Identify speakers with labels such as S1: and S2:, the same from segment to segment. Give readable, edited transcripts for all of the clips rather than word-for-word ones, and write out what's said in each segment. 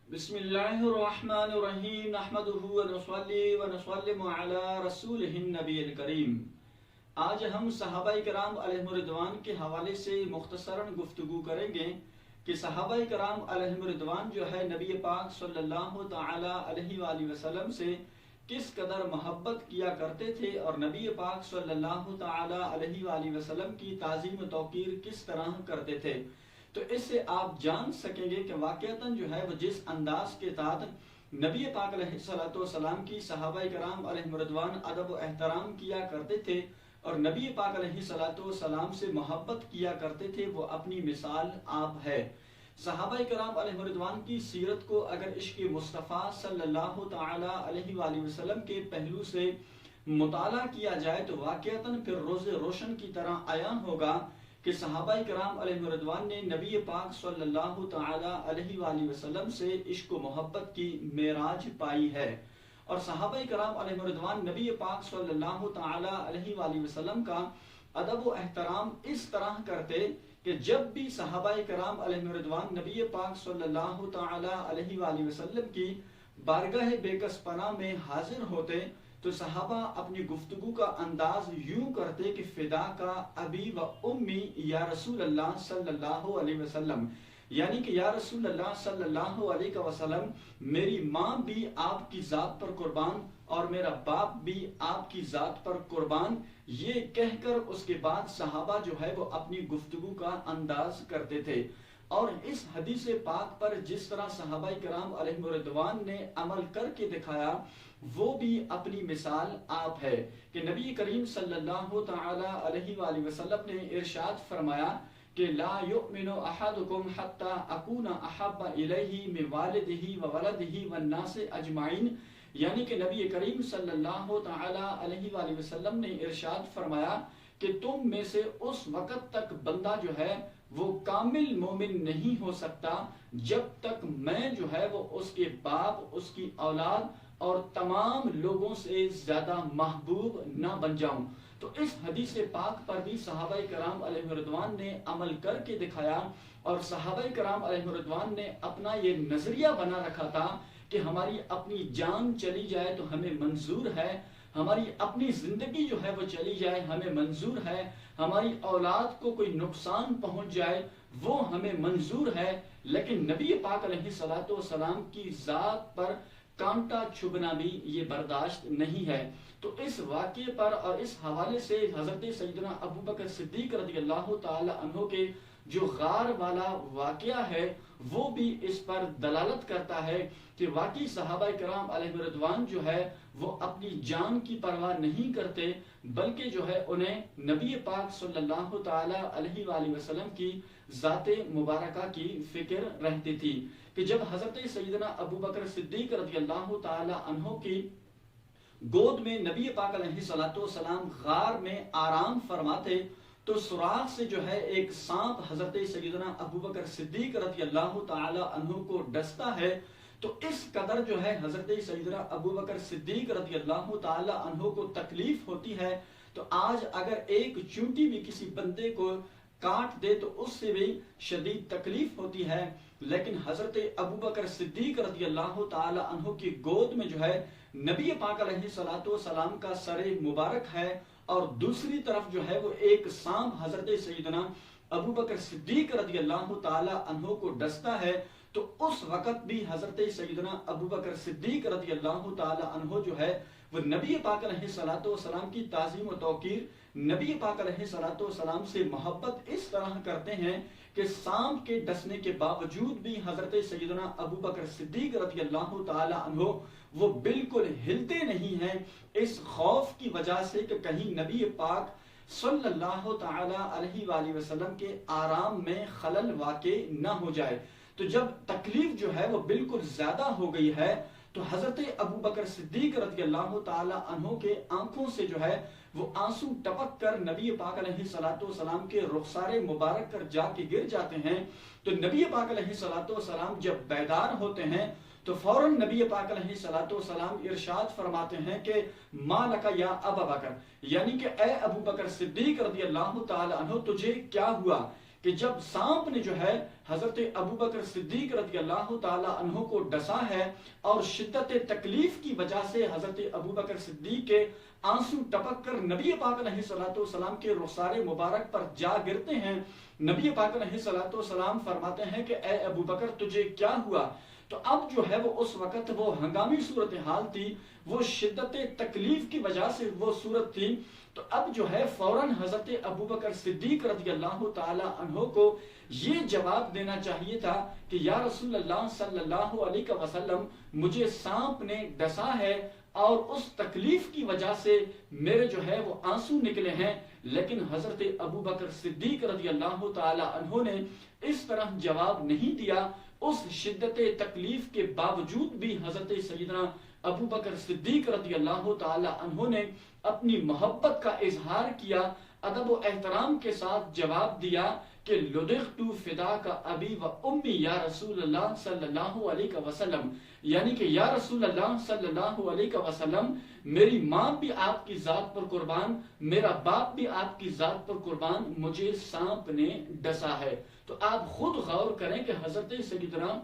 S1: بسم اللہ الرحمن الرحیم نحمدہ ونصلی ونسلم علی رسولہ النبی الکریم۔ آج ہم صحابہ کرام علیہم الرضوان کے حوالے سے مختصراً گفتگو کریں گے کہ صحابہ کرام علیہم الرضوان جو ہے نبی پاک صلی اللہ تعالی علیہ وآلہ وسلم سے کس قدر محبت کیا کرتے تھے اور نبی پاک صلی اللہ تعالی علیہ وآلہ وسلم کی تعظیم و توقیر کس طرح کرتے تھے۔ تو اس سے آپ جان سکیں گے کہ واقعتاً جو ہے وہ جس انداز کے ساتھ نبی پاک علیہ السلام کی صحابہ کرام علیہم الرضوان ادب و احترام کیا کرتے تھے اور نبی پاک علیہ السلام سے محبت کیا کرتے تھے، وہ اپنی مثال آپ ہے۔ صحابہ کرام علیہ الرضوان کی سیرت کو اگر عشق مصطفیٰ صلی اللہ تعالی علیہ وآلہ وسلم کے پہلو سے مطالعہ کیا جائے تو واقعتاً پھر روز روشن کی طرح عیان ہوگا کہ صحابہ کرام علیہ الرضوان نے نبی پاک صلی اللہ تعالی علیہ وآلہ وسلم سے عشق و محبت کی معراج پائی ہے، اور صحابہ کرام علیہ الرضوان نبی پاک صلی اللہ تعالی علیہ وآلہ وسلم کا ادب و احترام اس طرح کرتے کہ جب بھی صحابہ کرام علیہ الرضوان نبی پاک صلی اللہ تعالی علیہ وآلہ وسلم کی بارگاہ بے کس پناہ میں حاضر ہوتے تو صحابہ اپنی گفتگو کا انداز یوں کرتے کہ فدا کا ابی و امی یا رسول اللہ صلی اللہ علیہ وسلم، یعنی کہ یا رسول اللہ صلی اللہ علیہ وسلم میری ماں بھی آپ کی ذات پر قربان اور میرا باپ بھی آپ کی ذات پر قربان، یہ کہہ کر اس کے بعد صحابہ جو ہے وہ اپنی گفتگو کا انداز کرتے تھے۔ اور اس حدیث پاک پر جس طرح صحابہ کرام علیہ الرضوان نے عمل کر کے دکھایا وہ بھی اپنی مثال آپ ہے کہ نبی کریم صلی اللہ تعالی علیہ وآلہ وسلم نے ارشاد فرمایا کہ لا یؤمن احدکم حتی اکون احب الیہ من والدہ وولدہ والناس اجمعین، یعنی کہ نبی کریم صلی اللہ تعالی علیہ وآلہ وسلم نے ارشاد فرمایا کہ تم میں سے اس وقت تک بندہ جو ہے وہ کامل مومن نہیں ہو سکتا جب تک میں جو ہے وہ اس کے باپ، اس کی اولاد اور تمام لوگوں سے زیادہ محبوب نہ بن جاؤں۔ تو اس حدیث پاک پر بھی صحابہ کرام علیہ الرضوان نے عمل کر کے دکھایا، اور صحابہ کرام علیہ الرضوان نے اپنا یہ نظریہ بنا رکھا تھا کہ ہماری اپنی جان چلی جائے تو ہمیں منظور ہے، ہماری اپنی زندگی جو ہے وہ چلی جائے ہمیں منظور ہے، ہماری اولاد کو کوئی نقصان پہنچ جائے وہ ہمیں منظور ہے، لیکن نبی پاک علیہ السلام کی ذات پر کانٹا چھبنا بھی یہ برداشت نہیں ہے۔ تو اس واقعے پر اور اس حوالے سے حضرت سیدنا ابو بکر صدیق رضی اللہ تعالی عنہ کے جو غار والا واقعہ ہے وہ بھی اس پر دلالت کرتا ہے کہ واقعی صحابہ کرام علیہ الرضوان جو ہے وہ اپنی جان کی پرواہ نہیں کرتے، بلکہ جو ہے انہیں نبی پاک صلی اللہ تعالی علیہ وآلہ وسلم کی ذات مبارکہ کی فکر رہتی تھی کہ جب حضرت سیدنا ابو بکر صدیق رضی اللہ تعالی عنہ کی گود میں نبی پاک علیہ السلام غار میں آرام فرماتے تو سوراخ سے جو ہے ایک سانپ حضرت سیدنا ابو بکر صدیق رضی اللہ تعالی عنہ کو ڈستا ہے، تو اس قدر جو ہے حضرت سیدنا ابو بکر صدیق رضی اللہ تعالی عنہ کو تکلیف ہوتی ہے۔ تو آج اگر ایک چونٹی بھی کسی بندے کو کاٹ دے تو اس سے بھی شدید تکلیف ہوتی ہے، لیکن حضرت ابو بکر صدیق رضی اللہ تعالی عنہ کی گود میں جو ہے نبی پاک علیہ السلام کا سر مبارک ہے، اور دوسری طرف جو ہے وہ ایک سانپ حضرت سیدنا ابو بکر صدیق رضی اللہ تعالی عنہ کو ڈستا ہے، تو اس وقت بھی حضرت سیدنا ابو بکر صدیق رضی اللہ تعالی عنہ جو ہے وہ نبی پاک علیہ السلام کی تعظیم و توقیر، نبی پاک علیہ السلام سے محبت اس طرح کرتے ہیں کہ سانپ کے ڈسنے کے باوجود بھی حضرت سیدنا ابو بکر صدیق رضی اللہ تعالی عنہ وہ بالکل ہلتے نہیں ہیں، اس خوف کی وجہ سے کہ کہیں نبی پاک صلی اللہ تعالی علیہ وآلہ وسلم کے آرام میں خلل واقع نہ ہو جائے۔ تو جب تکلیف جو ہے وہ بالکل زیادہ ہو گئی ہے تو حضرت ابو بکر صدیق رضی اللہ تعالی عنہ کے آنکھوں سے جو ہے وہ آنسو ٹپک کر نبی پاک علیہ السلام کے رخسار مبارک پر جا کے گر جاتے ہیں۔ تو نبی پاک علیہ السلام جب بیدار ہوتے ہیں تو فوراً نبی پاک علیہ السلام ارشاد فرماتے ہیں کہ ما لک یا ابا بکر، یعنی کہ اے ابو بکر صدیق رضی اللہ تعالی عنہ تجھے کیا ہوا کہ جب سانپ نے جو ہے حضرت ابوبکر صدیق رضی اللہ تعالی عنہ کو ڈسا ہے اور شدت تکلیف کی وجہ سے حضرت ابوبکر صدیق کے آنسو ٹپک کر نبی پاک علیہ الصلوۃ والسلام کے رخسار مبارک پر جا گرتے ہیں، نبی پاک علیہ الصلوۃ والسلام فرماتے ہیں کہ اے ابوبکر تجھے کیا ہوا؟ تو اب جو ہے وہ اس وقت وہ ہنگامی صورتحال تھی، وہ شدت تکلیف کی وجہ سے وہ صورت تھی، تو اب جو ہے فوراً حضرت ابوبکر صدیق رضی اللہ تعالی عنہ کو یہ جواب دینا چاہیے تھا کہ یا رسول اللہ صلی اللہ علیہ وسلم مجھے سانپ نے ڈسا ہے اور اس تکلیف کی وجہ سے میرے جو ہے وہ آنسو نکلے ہیں، لیکن حضرت ابوبکر صدیق رضی اللہ تعالی عنہ نے اس طرح جواب نہیں دیا۔ اس شدت تکلیف کے باوجود بھی حضرت سیدنا ابوبکر صدیق رضی اللہ تعالی عنہ نے اپنی محبت کا اظہار کیا، ادب و احترام کے ساتھ جواب دیا کہ لدغت فداک ابی و امی یا رسول اللہ صلی اللہ علیہ وسلم، یعنی کہ یا رسول اللہ صلی اللہ علیہ وسلم میری ماں بھی آپ کی ذات پر قربان، میرا باپ بھی آپ کی ذات پر قربان، مجھے سانپ نے ڈسا ہے۔ تو آپ خود غور کریں کہ حضرت سیدنا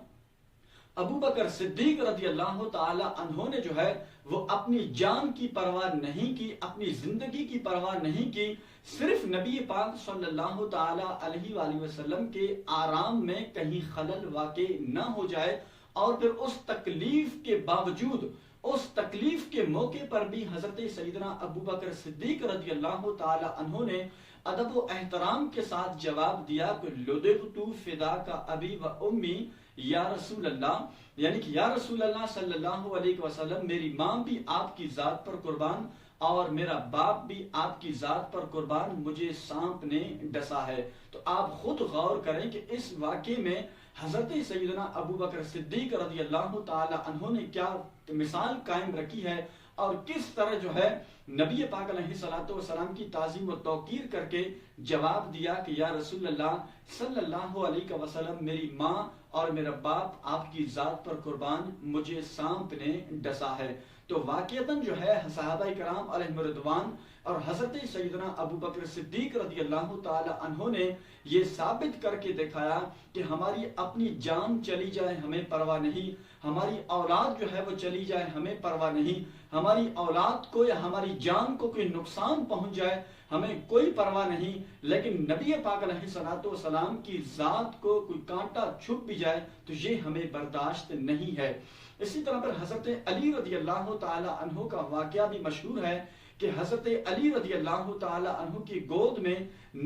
S1: ابوبکر صدیق رضی اللہ تعالی عنہ نے جو ہے وہ اپنی جان کی پرواہ نہیں کی، اپنی زندگی کی پرواہ نہیں کی، صرف نبی پاک صلی اللہ تعالی علیہ وآلہ وسلم کے آرام میں کہیں خلل واقع نہ ہو جائے، اور پھر اس تکلیف کے باوجود، اس تکلیف کے موقع پر بھی حضرت سیدنا ابوبکر صدیق رضی اللہ تعالی عنہ نے ادب و احترام کے ساتھ جواب دیا کہ لدغت فداک ابی و امی یا رسول اللہ، یعنی کہ یا رسول اللہ صلی اللہ علیہ وسلم میری ماں بھی آپ کی ذات پر قربان اور میرا باپ بھی آپ کی ذات پر قربان، مجھے سانپ نے ڈسا ہے۔ تو آپ خود غور کریں کہ اس واقعے میں حضرت سیدنا ابوبکر صدیق رضی اللہ تعالی عنہ نے کیا مثال قائم رکھی ہے، اور کس طرح جو ہے نبی پاک علیہ الصلوۃ والسلام کی تعظیم و توقیر کر کے جواب دیا کہ یا رسول اللہ صلی اللہ علیہ وسلم میری ماں اور میرا باپ آپ کی ذات پر قربان، مجھے سانپ نے ڈسا ہے۔ تو واقعتاً جو ہے صحابہ کرام علیہم رضوان اور حضرت سیدنا ابوبکر صدیق رضی اللہ تعالی عنہ نے یہ ثابت کر کے دکھایا کہ ہماری اپنی جان چلی جائے ہمیں پرواہ نہیں، ہماری اولاد جو ہے وہ چلی جائے ہمیں پرواہ نہیں، ہماری اولاد کو یا ہماری جان کو کوئی نقصان پہنچ جائے ہمیں کوئی پرواہ نہیں، لیکن نبی پاک علیہ الصلوۃ والسلام کی ذات کو کوئی کانٹا چھپ بھی جائے تو یہ ہمیں برداشت نہیں ہے۔ اسی طرح پر حضرت علی رضی اللہ تعالی عنہ کا واقعہ بھی مشہور ہے کہ حضرت علی رضی اللہ تعالی عنہ کی گود میں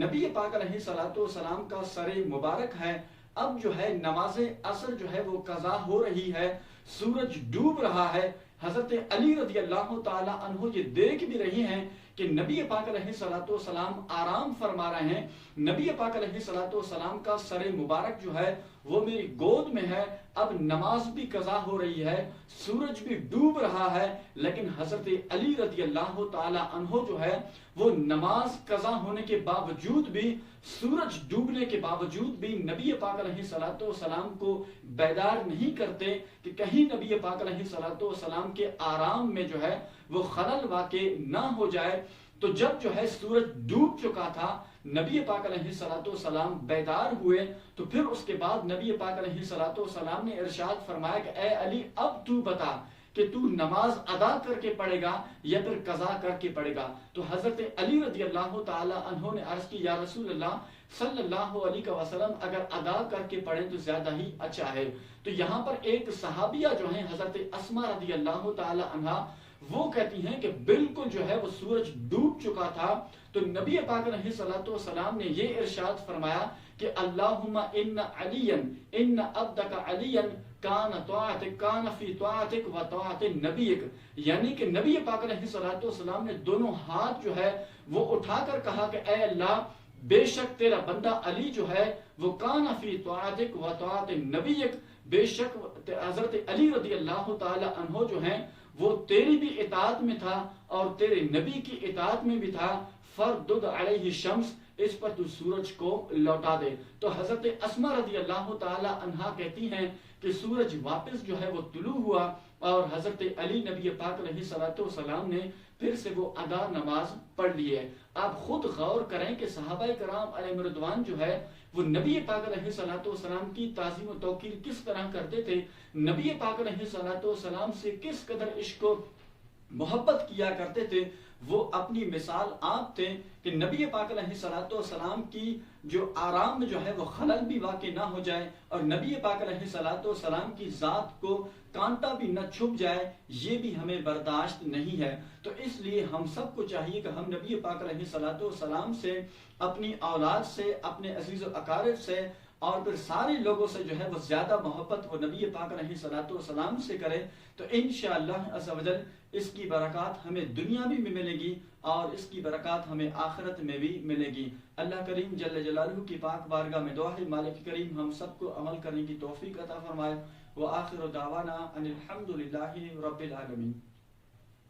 S1: نبی پاک علیہ الصلوۃ والسلام کا سر مبارک ہے۔ اب جو ہے نماز عصر جو ہے وہ قضا ہو رہی ہے، سورج ڈوب رہا ہے، حضرت علی رضی اللہ تعالی عنہ یہ دیکھ بھی رہے ہیں کہ نبی پاک علیہ الصلوۃ والسلام آرام فرما رہے ہیں، نبی پاک علیہ الصلوۃ والسلام کا سر مبارک جو ہے وہ میری گود میں ہے، اب نماز بھی قضا ہو رہی ہے، سورج بھی ڈوب رہا ہے، لیکن حضرت علی رضی اللہ تعالی عنہ جو ہے وہ نماز قضا ہونے کے باوجود بھی، سورج ڈوبنے کے باوجود بھی نبی پاک علیہ الصلوۃ والسلام کو بیدار نہیں کرتے کہ کہیں نبی پاک علیہ الصلوۃ والسلام کے آرام میں جو ہے وہ خلل واقع نہ ہو جائے۔ تو جب جو ہے سورج ڈوب چکا تھا، نبی پاک علیہ الصلوۃ والسلام بیدار ہوئے، تو پھر اس کے بعد نبی پاک علیہ الصلوۃ والسلام نے ارشاد فرمایا کہ اے علی اب تو بتا کہ تو نماز ادا کر کے پڑھے گا یا پھر قضا کر کے پڑھے گا۔ تو حضرت علی رضی اللہ تعالی عنہ نے عرض کی یا رسول اللہ صلی اللہ علیہ وسلم اگر ادا کر کے پڑھیں تو زیادہ ہی اچھا ہے۔ تو یہاں پر ایک صحابیہ جو ہیں حضرت اسماء رضی اللہ تعالی عنہا، وہ کہتی ہیں کہ بالکل جو ہے وہ سورج ڈوب چکا تھا، تو نبی پاک علیہ الصلوۃ والسلام نے یہ ارشاد فرمایا کہ اللہم ان علی ان عبدک علی کان فی طاعتک و طاعت نبیک، یعنی کہ نبی پاک علیہ الصلوۃ والسلام نے دونوں ہاتھ جو ہے وہ اٹھا کر کہا کہ اے اللہ بے شک تیرا بندہ علی جو ہے وہ کان فی طاعتک و طاعت نبیک، بے شک حضرت علی رضی اللہ تعالی عنہ جو ہیں وہ تیری بھی اطاعت میں تھا اور تیرے نبی کی اطاعت میں بھی تھا، فردد علیہ الشمس، اس پر تو سورج کو لوٹا دے۔ تو حضرت اسماء رضی اللہ تعالی عنہا کہتی ہیں کہ سورج واپس جو ہے وہ طلوع ہوا اور حضرت علی نبی پاک علیہ الصلوۃ والسلام نے پھر سے وہ ادا نماز پڑھ لی ہے۔ آپ خود غور کریں کہ صحابہ کرام علیہ رضوان جو ہے وہ نبی پاک علیہ الصلوۃ والسلام کی تعظیم و توقیر کس طرح کرتے تھے، نبی پاک علیہ الصلوۃ والسلام سے کس قدر عشق و محبت کیا کرتے تھے۔ وہ اپنی مثال آپ تھے کہ نبی پاک علیہ الصلوۃ والسلام کی جو آرام میں جو ہے وہ خلل بھی واقع نہ ہو جائے، اور نبی پاک علیہ الصلوۃ والسلام کی ذات کو کانٹا بھی نہ چھپ جائے، یہ بھی ہمیں برداشت نہیں ہے۔ تو اس لیے ہم سب کو چاہیے کہ ہم نبی پاک علیہ الصلوۃ والسلام سے، اپنی اولاد سے، اپنے عزیز و اقارب سے اور پھر سارے لوگوں سے جو ہے وہ زیادہ محبت وہ نبی پاک علیہ الصلوۃ والسلام سے کریں، تو انشاءاللہ عز و جل اس کی برکات ہمیں دنیا بھی میں ملے گی اور اس کی برکات ہمیں آخرت میں بھی ملے گی۔ اللہ کریم جل جلالہ کی پاک بارگاہ میں دعا ہے مالک کریم ہم سب کو عمل کرنے کی توفیق عطا فرمائے۔ وآخر دعوانا ان الحمد للہ رب العالمین۔